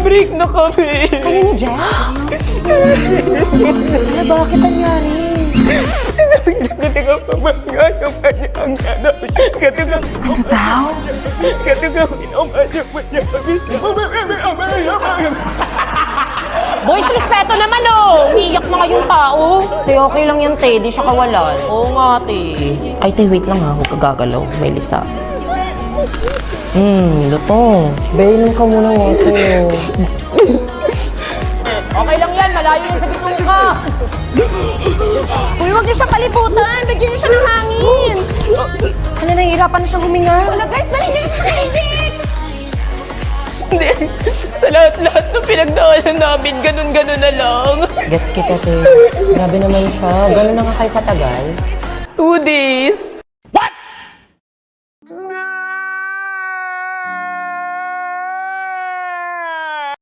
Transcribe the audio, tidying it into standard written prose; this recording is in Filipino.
Break na kami. Kayo ni Jeff? Ano, bakit nangyari? Katiga pa ba nga naman ang nanay? Katiga Ano daw? Katiga minamaya pa niya kami. Boys, respeto naman oh! Umiiyak na ngayong tao. Te, okay lang yan, te. Di siya kawalan. Oo nga, te. Ay, te, wait lang ha. Huwag ka gagalaw. May lisa. Lutong. Bailan ka muna nga, te. Okay lang yan. Malayo yan sa bituka. Uy, huwag niyo siya palibutan. Bigyan niyo siya ng hangin. Ano, nahihirapan na siyang huminga. Wala, guys. Dali niyo sa clinic! Hindi. Sa lahat-lahat ng pinagdaanan namin, ganun-ganun na lang. Gets kita, te. Grabe naman siya. Ganun na nga kayo katagal. 2 days.